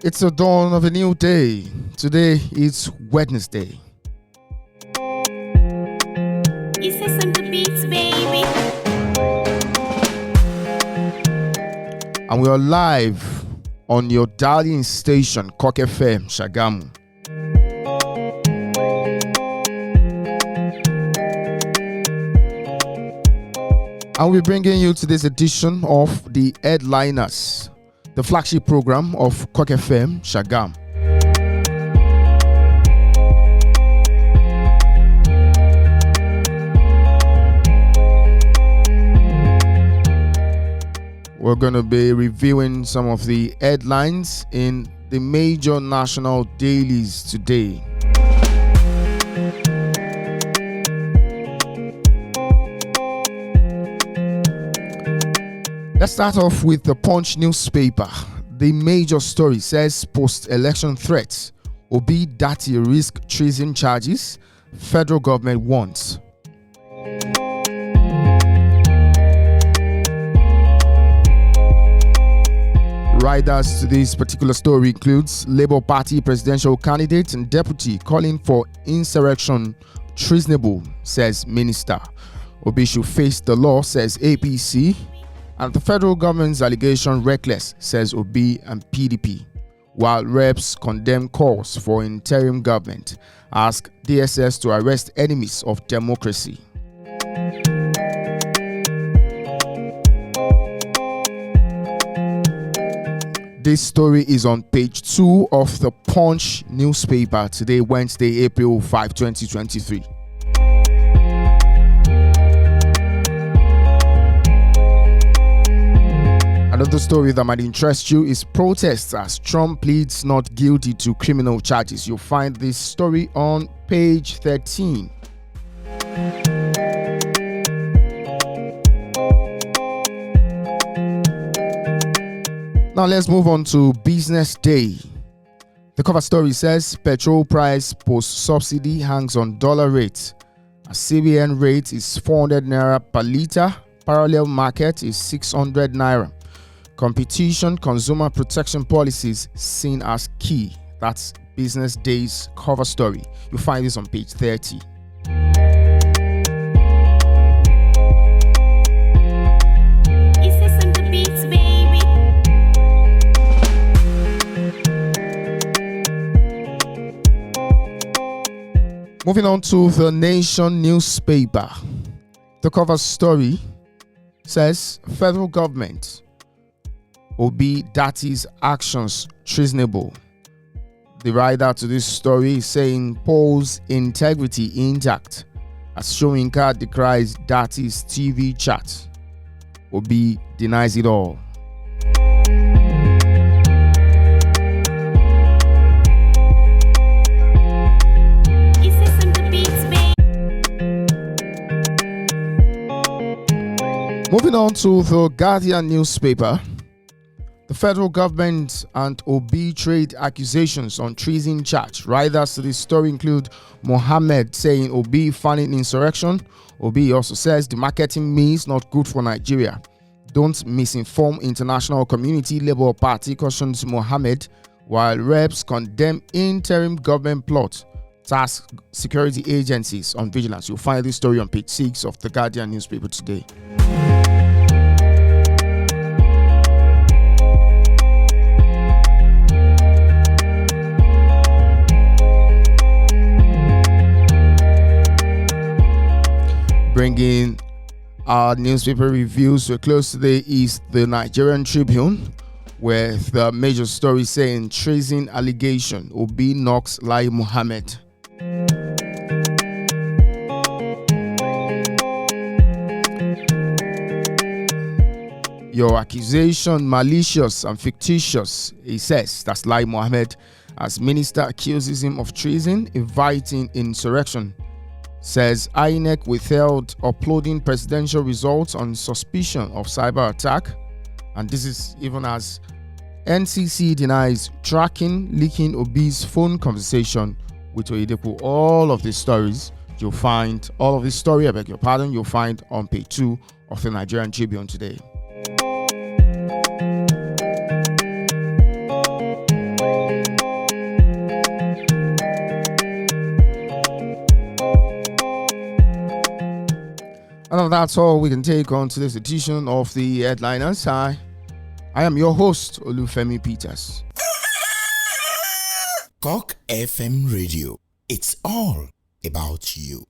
It's the dawn of a new day. Today is Wednesday. It's on the beats, baby. And we are live on your darling station, Cockfm, Shagamu. And we're bringing you to this edition of the Headliners, the flagship program of Cockfm, Shagam. We're going to be reviewing some of the headlines in the major national dailies today. Let's start off with the Punch newspaper. The major story says post-election threats. Obi Dati risk treason charges. Federal government wants. Riders to this particular story includes Labour Party presidential candidate and deputy calling for insurrection treasonable, says minister. Obi should face the law, says APC. And the federal government's allegation reckless, says Obi and PDP. While reps condemn calls for interim government, ask DSS to arrest enemies of democracy. This story is on page 2 of the Punch newspaper today, Wednesday, April 5, 2023. Another story that might interest you is protests as Trump pleads not guilty to criminal charges. You'll find this story on page 13. Now let's move on to Business Day. The cover story says petrol price post-subsidy hangs on dollar rate. A CBN rate is 400 naira per litre. Parallel market is 600 naira. Competition, consumer protection policies seen as key. That's Business Day's cover story. You'll find this on page 30. It's on the beats, baby. Moving on to the Nation newspaper. The cover story says federal government Obi Dati's actions treasonable. The writer to this story is saying polls integrity intact as Shoyinka decries Dati's TV chat. Obi denies it all. It's on the beats, baby. Moving on to the Guardian newspaper. The federal government and Obi trade accusations on treason charge. Writers to this story include Mohammed saying Obi fanning insurrection. Obi also says the marketing means not good for Nigeria. Don't misinform international community. Labour Party cautions Mohammed, while reps condemn interim government plot. Task security agencies on vigilance. You'll find this story on page 6 of the Guardian newspaper today. Bringing our newspaper reviews to a close today is the Nigerian Tribune, with the major story saying treason allegation. Obi knocks Lai Mohammed. Your accusation malicious and fictitious, he says. That's Lai Mohammed, as minister accuses him of treason, inviting insurrection. Says INEC withheld uploading presidential results on suspicion of cyber attack. And this is even as NCC denies tracking, leaking Obi's phone conversation with Oyedepo. All of these stories, you'll find, you'll find on page 2 of the Nigerian Tribune today. And that's all we can take on to this edition of the Headliners. I am your host, Olufemi Peters. Cock FM Radio. It's all about you.